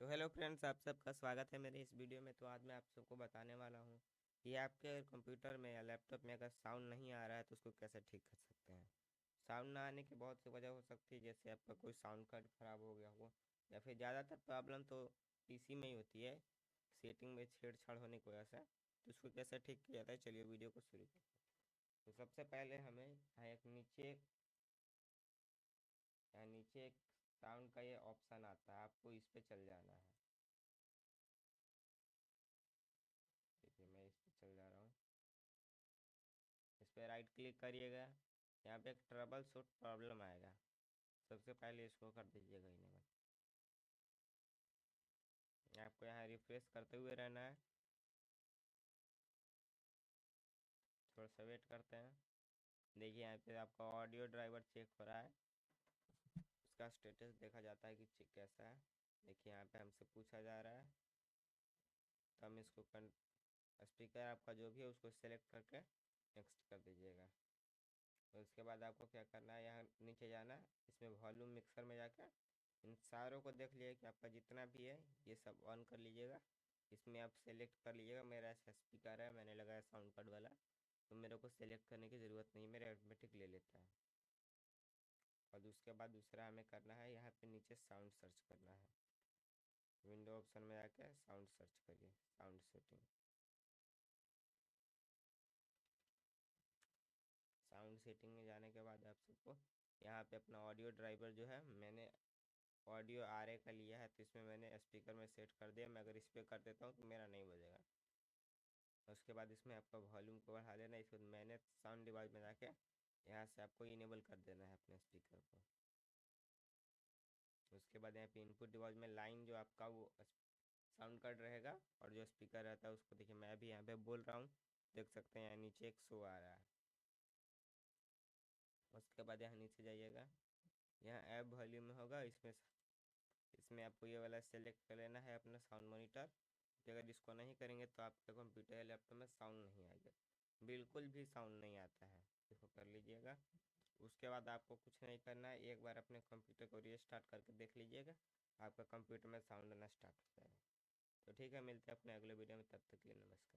तो hello friends, आप सबका स्वागत है मेरे इस वीडियो में। तो आज मैं आप सबको बताने वाला हूँ कि आपके कंप्यूटर में या लैपटॉप में अगर साउंड नहीं आ रहा है तो उसको कैसे ठीक कर सकते हैं। साउंड ना आने की बहुत सी वजह हो सकती है, जैसे आपका कोई साउंड कार्ड खराब हो गया हो या फिर ज़्यादातर प्रॉब्लम तो पीसी में ही होती है, सेटिंग में छेड़छाड़ होने की वजह से। तो उसको कैसे ठीक किया जाता है, चलिए वीडियो को शुरू करते हैं। तो सबसे पहले हमें यहाँ नीचे एक साउंड का ये ऑप्शन आता है, आपको इस पे चल जाना है। देखिए मैं इस पे चल जा रहा हूँ। इस पर राइट क्लिक करिएगा। यहाँ पे एक ट्रबल शूट प्रॉब्लम आएगा, सबसे पहले इसको कर दीजिएगा इनेबल। आपको यहाँ रिफ्रेश करते हुए रहना है, थोड़ा सा वेट करते हैं। देखिए यहाँ पे आपका ऑडियो ड्राइवर चेक हो रहा है, उसका स्टेटस देखा जाता है कि चेक कैसा है। देखिए यहाँ पे हमसे पूछा जा रहा है, तो हम इसको स्पीकर आपका जो भी है उसको सेलेक्ट करके नेक्स्ट कर दीजिएगा। और उसके बाद आपको क्या करना है, यहाँ नीचे जाना है, इसमें वॉल्यूम मिक्सर में जाकर इन सारों को देख लीजिए कि आपका जितना भी है ये सब ऑन कर लीजिएगा। इसमें आप सेलेक्ट कर लीजिएगा। मेरा ऐसा स्पीकर है, मैंने लगाया साउंड कार्ड वाला, तो मेरे को सेलेक्ट करने की ज़रूरत नहीं, मेरे ऑटोमेटिक ले लेता है। और उसके बाद दूसरा हमें करना है, यहाँ पे नीचे साउंड सर्च करना है। विंडो ऑप्शन में जाकर साउंड सर्च करिए, साउंड सेटिंग। साउंड सेटिंग में जाने के बाद आप सबको यहाँ पे अपना ऑडियो ड्राइवर जो है, मैंने ऑडियो आर ए का लिया है, तो इसमें मैंने स्पीकर में सेट कर दिया। मैं अगर इस पर कर देता हूँ तो मेरा नहीं बजेगा। उसके बाद इसमें आपका वॉल्यूम को बढ़ा देना है। इसके बाद मैंने साउंड डिवाइस में जाके यहाँ से आपको इनेबल कर देना है अपने स्पीकर को। उसके बाद यहाँ पे इनपुट डिवाइस में लाइन जो आपका वो साउंड कार्ड रहेगा और जो स्पीकर रहता है उसको देखिए, मैं भी यहाँ पे बोल रहा हूँ, देख सकते हैं यहाँ नीचे एक शो आ रहा है। उसके बाद यहाँ नीचे जाइएगा, यहाँ ऐप वॉल्यूम में होगा, इसमें इसमें आपको ये वाला सेलेक्ट कर लेना है अपना साउंड मॉनिटर, क्योंकि अगर इसको नहीं करेंगे तो आपके कंप्यूटर या लैपटॉप में साउंड नहीं आएगा, बिल्कुल भी साउंड नहीं आता है। इसको कर लीजिएगा। उसके बाद आपको कुछ नहीं करना है, एक बार अपने कंप्यूटर को रीस्टार्ट करके देख लीजिएगा, आपका कंप्यूटर में साउंड आना स्टार्ट हो जाएगा। तो ठीक है, मिलते हैं अपने अगले वीडियो में, तब तक के लिए नमस्कार।